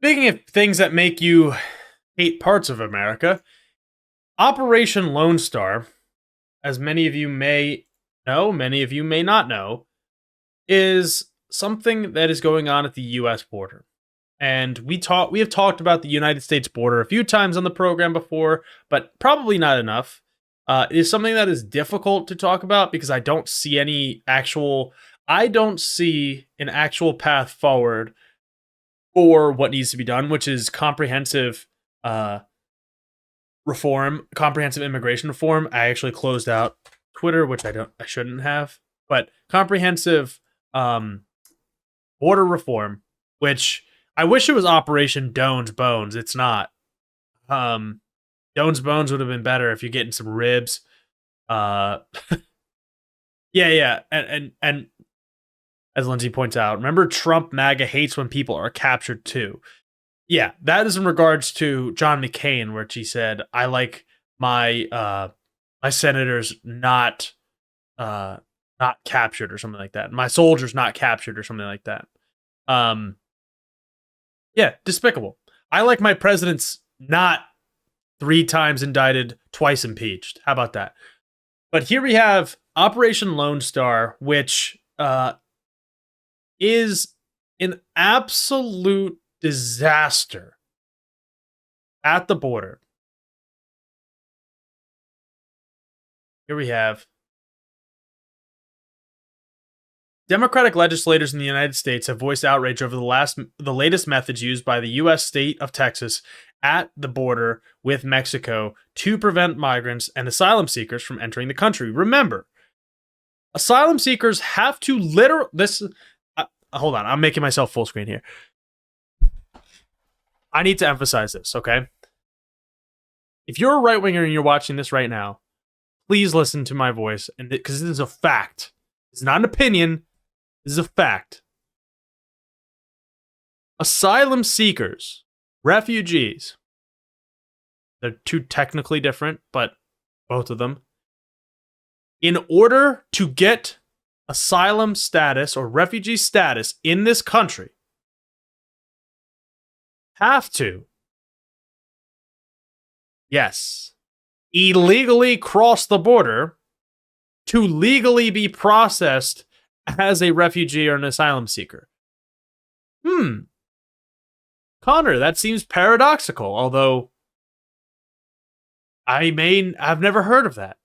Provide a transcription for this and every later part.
Speaking of things that make you hate parts of America, Operation Lone Star, as many of you may know, many of you may not know, is something that is going on at the US border. And we have talked about the United States border a few times on the program before, but probably not enough. It is something that is difficult to talk about because I don't see an actual path forward for what needs to be done, which is comprehensive comprehensive immigration reform. I actually closed out Twitter, which I shouldn't have, but comprehensive border reform, which I wish it was Operation Doan's Bones. It's not. Doan's Bones would have been better if you're getting some ribs. Yeah, and as Lindsay points out, remember Trump MAGA hates when people are captured too. Yeah, that is in regards to John McCain, where he said, "I like my my senators not captured or something like that. My soldiers not captured or something like that." Yeah, despicable. I like my presidents not 3 times indicted, twice impeached. How about that? But here we have Operation Lone Star, which is an absolute disaster at the border. Here we have Democratic legislators in the United States have voiced outrage over the latest methods used by the U.S. state of Texas at the border with Mexico to prevent migrants and asylum seekers from entering the country. Remember, asylum seekers have to hold on, I'm making myself full screen here. I need to emphasize this, okay? If you're a right winger and you're watching this right now, please listen to my voice, and because this is a fact. It's not an opinion. This is a fact. Asylum seekers, refugees, they're two technically different, but both of them. In order to get asylum status or refugee status in this country, have to, yes, illegally cross the border to legally be processed as a refugee or an asylum seeker. Connor, that seems paradoxical, although I've never heard of that.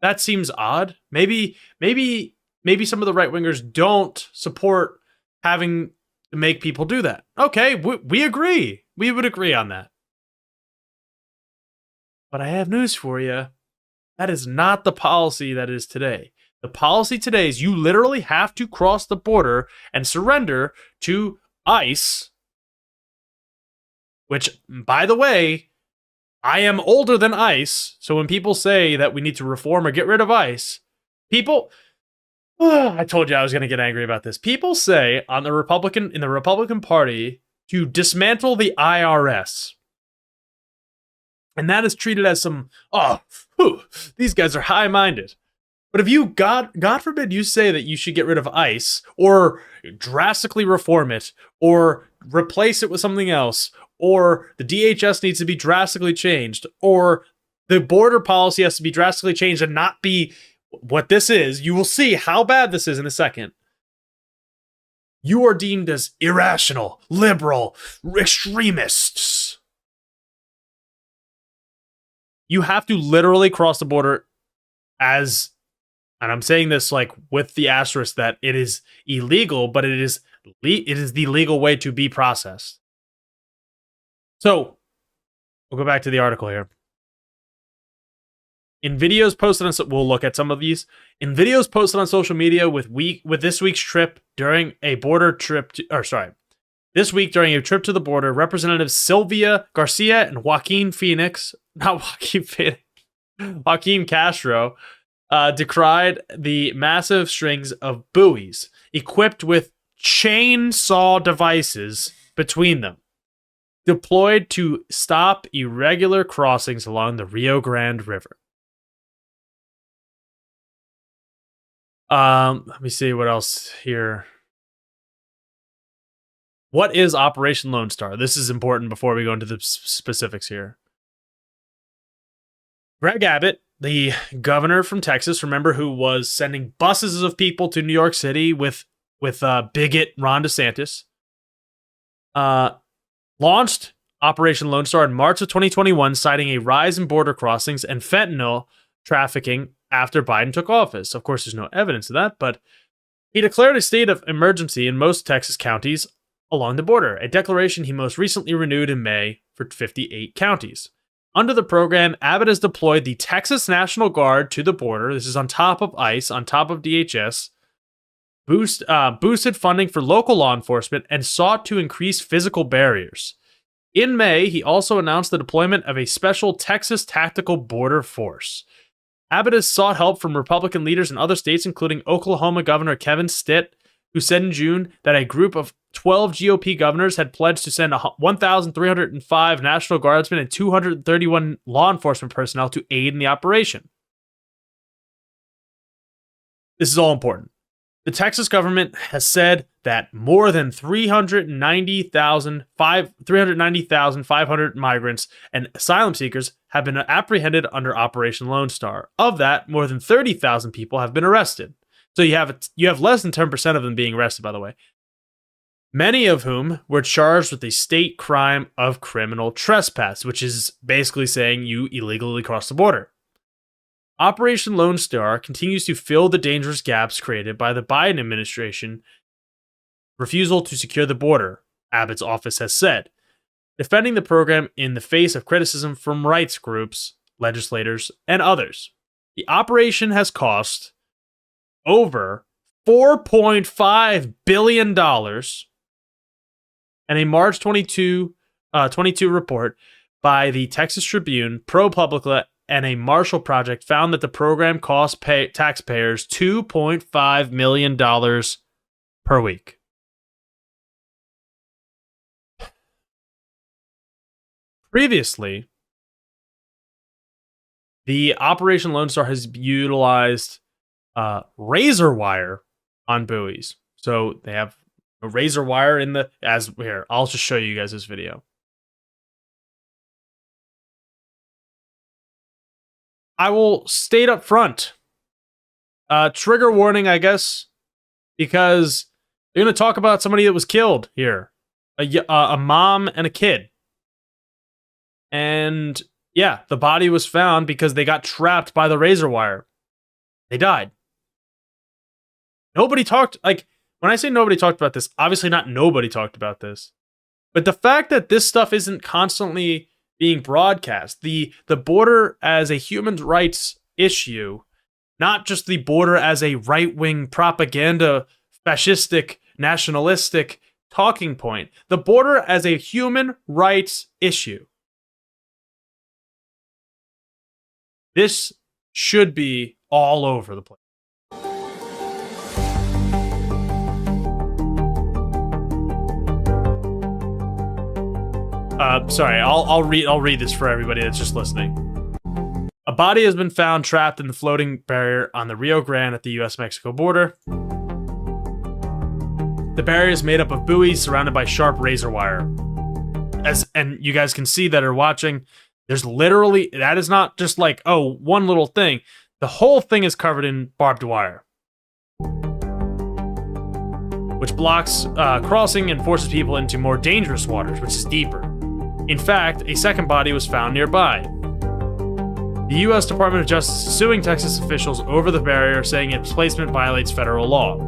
That seems odd. Maybe some of the right wingers don't support having to make people do that. Okay, we agree. We would agree on that. But I have news for you. That is not the policy that is today. The policy today is you literally have to cross the border and surrender to ICE, which, by the way, I am older than ICE, so when people say that we need to reform or get rid of ICE, I told you I was going to get angry about this. People say in the Republican Party to dismantle the IRS. And that is treated as some, these guys are high-minded. But if you, God forbid, you say that you should get rid of ICE, or drastically reform it, or replace it with something else, or the DHS needs to be drastically changed, or the border policy has to be drastically changed and not be what this is, you will see how bad this is in a second. You are deemed as irrational, liberal, extremists. You have to literally cross the border as, and I'm saying this like with the asterisk that it is illegal, but it is the legal way to be processed. So we'll go back to the article here. In videos posted on, we'll look at some of these. In videos posted on social media with this week's trip during a border trip, this week during a trip to the border, Representatives Sylvia Garcia and Joaquin Castro decried the massive strings of buoys equipped with chainsaw devices between them, deployed to stop irregular crossings along the Rio Grande River. Let me see what else here. What is Operation Lonestar? This is important before we go into the specifics here. Greg Abbott, the governor from Texas, remember, who was sending buses of people to New York City with bigot Ron DeSantis, launched Operation Lonestar in March of 2021, citing a rise in border crossings and fentanyl trafficking after Biden took office. Of course, there's no evidence of that, but he declared a state of emergency in most Texas counties along the border, a declaration he most recently renewed in May for 58 counties. Under the program, Abbott has deployed the Texas National Guard to the border. This is on top of ICE, on top of DHS, boosted funding for local law enforcement, and sought to increase physical barriers. In May, he also announced the deployment of a special Texas Tactical Border Force. Abbott has sought help from Republican leaders in other states, including Oklahoma Governor Kevin Stitt, who said in June that a group of 12 GOP governors had pledged to send 1,305 National Guardsmen and 231 law enforcement personnel to aid in the operation. This is all important. The Texas government has said that more than 390,500 migrants and asylum seekers have been apprehended under Operation Lonestar. Of that, more than 30,000 people have been arrested. So you have less than 10% of them being arrested, by the way. Many of whom were charged with the state crime of criminal trespass, which is basically saying you illegally crossed the border. Operation Lonestar continues to fill the dangerous gaps created by the Biden administration refusal to secure the border, Abbott's office has said, defending the program in the face of criticism from rights groups, legislators, and others. The operation has cost over $4.5 billion, and a March 22 report by the Texas Tribune, ProPublica, and a Marshall Project found that the program cost taxpayers $2.5 million per week. Previously, the Operation Lonestar has utilized razor wire on buoys. So they have a razor wire in the, here, I'll just show you guys this video. I will state up front, trigger warning, I guess, because they're going to talk about somebody that was killed here, a mom and a kid. And yeah, the body was found because they got trapped by the razor wire. They died. Nobody talked, like, when I say nobody talked about this, obviously not nobody talked about this. But the fact that this stuff isn't constantly being broadcast, the border as a human rights issue, not just the border as a right-wing propaganda, fascistic, nationalistic talking point, the border as a human rights issue. This should be all over the place. Sorry, I'll read this for everybody that's just listening. A body has been found trapped in the floating barrier on the Rio Grande at the U.S.-Mexico border. The barrier is made up of buoys surrounded by sharp razor wire. And you guys can see that are watching, there's literally, that is not just like, oh, one little thing. The whole thing is covered in barbed wire, which blocks crossing and forces people into more dangerous waters, which is deeper. In fact, a second body was found nearby. The U.S. Department of Justice is suing Texas officials over the barrier, saying its placement violates federal law,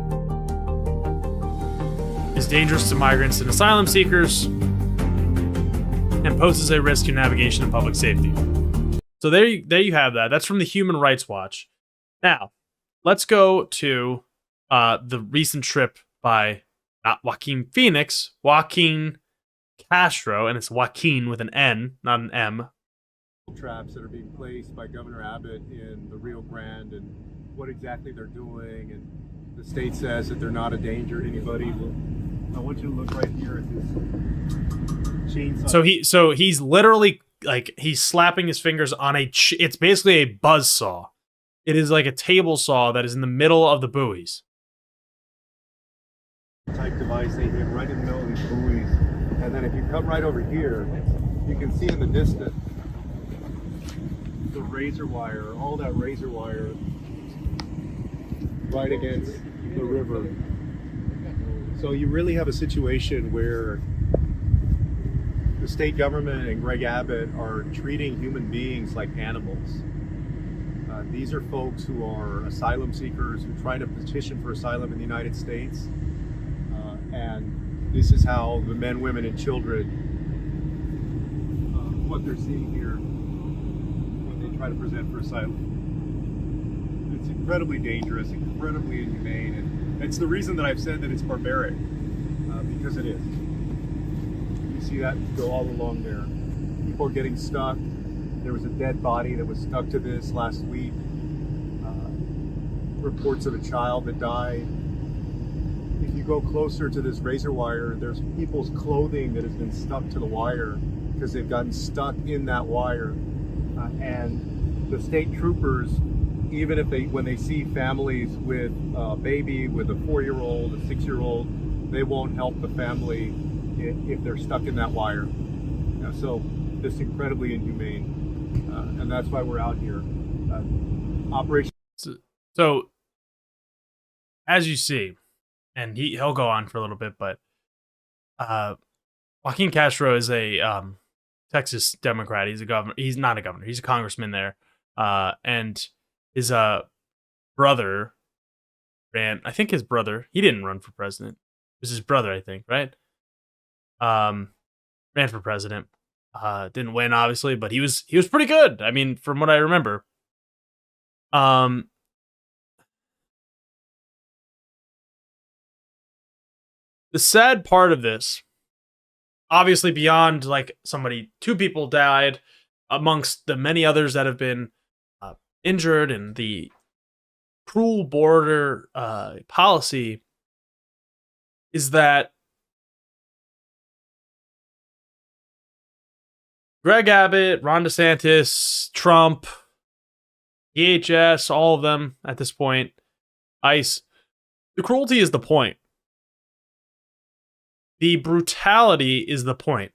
is dangerous to migrants and asylum seekers, and poses a risk to navigation and public safety. So there you have that. That's from the Human Rights Watch. Now, let's go to the recent trip by not Joaquin Phoenix, Joaquin Castro, and it's Joaquin with an N, not an M. Traps that are being placed by Governor Abbott in the Rio Grande and what exactly they're doing, and the state says that they're not a danger to anybody. I want you to look right here at this chainsaw. So he's literally, like, he's slapping his fingers on it's basically a buzz saw. It is like a table saw that is in the middle of the buoys. Type device they hit right in the middle of these buoys. And then if you come right over here, you can see in the distance the razor wire, all that razor wire right against the river. So you really have a situation where the state government and Greg Abbott are treating human beings like animals. These are folks who are asylum seekers who try to petition for asylum in the United States. And this is how the men, women, and children, what they're seeing here when they try to present for asylum. It's incredibly dangerous, incredibly inhumane, and it's the reason that I've said that it's barbaric, because it is. You see that go all along there. People are getting stuck. There was a dead body that was stuck to this last week. Reports of a child that died. If you go closer to this razor wire, there's people's clothing that has been stuck to the wire because they've gotten stuck in that wire. And the state troopers, even if when they see families with a baby, with a 4-year-old, a 6-year-old, they won't help the family if they're stuck in that wire. So it's incredibly inhumane, and that's why we're out here. Operation. So, as you see, and he'll go on for a little bit, but Joaquin Castro is a Texas Democrat. He's a governor. He's not a governor. He's a congressman there, and his brother ran. I think his brother. He didn't run for president. It was his brother, I think, right? Ran for president. Didn't win, obviously, but he was pretty good. I mean, from what I remember. The sad part of this, obviously beyond like two people died amongst the many others that have been injured and the cruel border policy, is that Greg Abbott, Ron DeSantis, Trump, DHS, all of them at this point, ICE, the cruelty is the point. The brutality is the point.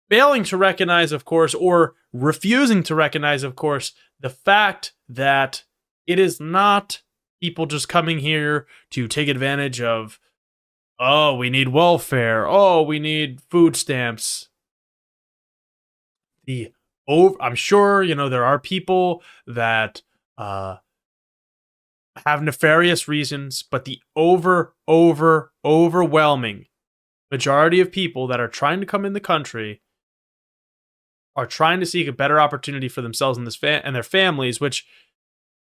Failing to recognize, of course, or refusing to recognize, of course, the fact that it is not people just coming here to take advantage of, oh, we need welfare, oh, we need food stamps. I'm sure, there are people that have nefarious reasons, but the overwhelming majority of people that are trying to come in the country are trying to seek a better opportunity for themselves and their families, which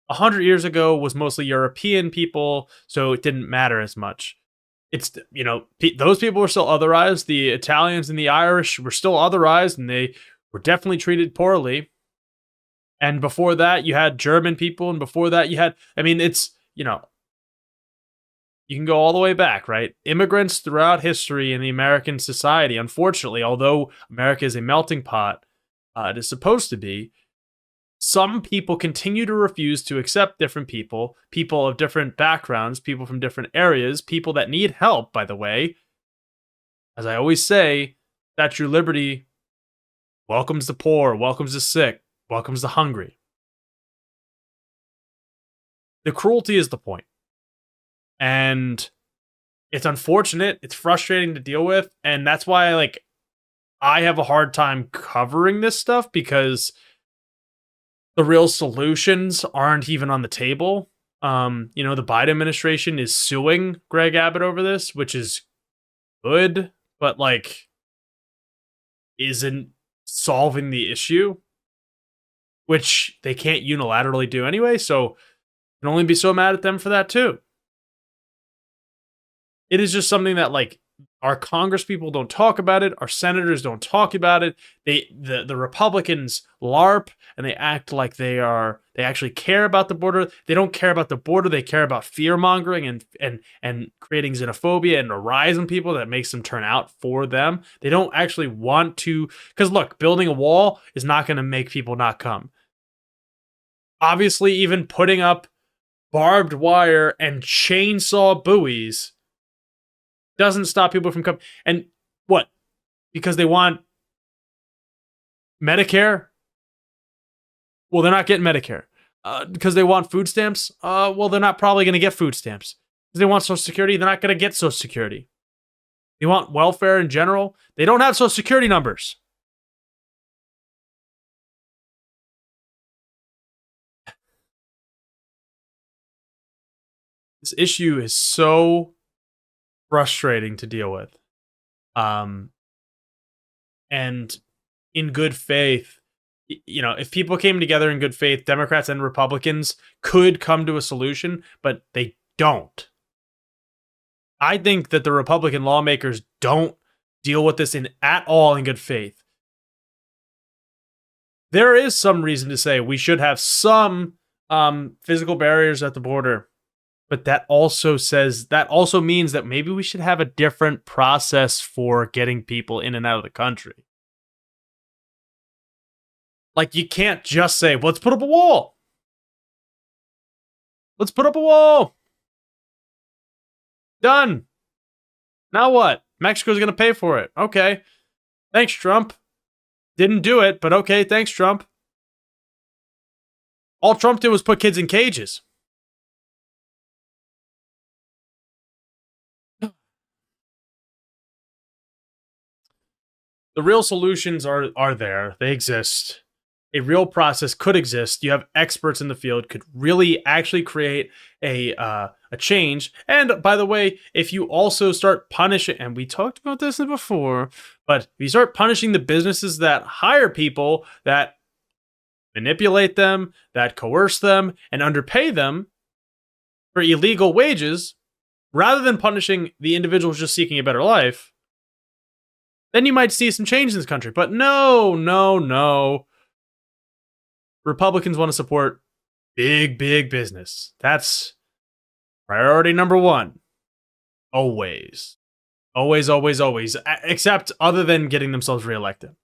100 years ago was mostly European people, so it didn't matter as much. It's, those people were still otherized. The Italians and the Irish were still otherized, and they were definitely treated poorly. And before that, you had German people, and before that, you had, it's, you can go all the way back, right? Immigrants throughout history in the American society, unfortunately, although America is a melting pot, it is supposed to be, some people continue to refuse to accept different people of different backgrounds, people from different areas, people that need help, by the way. As I always say, Statue of Liberty welcomes the poor, welcomes the sick, welcomes the hungry. The cruelty is the point. And it's unfortunate, it's frustrating to deal with, and that's why I have a hard time covering this stuff, because the real solutions aren't even on the table. The Biden administration is suing Greg Abbott over this, which is good, but isn't solving the issue, which they can't unilaterally do anyway, so I can only be so mad at them for that too. It is just something that our Congress people don't talk about it, our senators don't talk about it. The Republicans LARP, and they act like they actually care about the border. They don't care about the border, they care about fear-mongering and creating xenophobia and a rise in people that makes them turn out for them. They don't actually want to, because look, building a wall is not going to make people not come. Obviously, even putting up barbed wire and chainsaw buoys Doesn't stop people from coming. And what? Because they want Medicare? Well, they're not getting Medicare. Because they want food stamps? Well, they're not probably going to get food stamps. Because they want Social Security? They're not going to get Social Security. They want welfare in general? They don't have Social Security numbers. This issue is so frustrating to deal with. And in good faith, if people came together in good faith, Democrats and Republicans could come to a solution, but they don't. I think that the Republican lawmakers don't deal with this at all in good faith. There is some reason to say we should have some physical barriers at the border, but that also means that maybe we should have a different process for getting people in and out of the country. Like, you can't just say, let's put up a wall. Let's put up a wall. Done. Now what? Mexico's going to pay for it. Okay. Thanks, Trump. Didn't do it, but okay. Thanks, Trump. All Trump did was put kids in cages. The real solutions are there. They exist. A real process could exist. You have experts in the field could really actually create a change. And by the way, if you also start punishing, and we talked about this before, but if you start punishing the businesses that hire people, that manipulate them, that coerce them, and underpay them for illegal wages, rather than punishing the individuals just seeking a better life, then you might see some change in this country. But no. Republicans want to support big business. That's priority number one. Always. Except other than getting themselves reelected.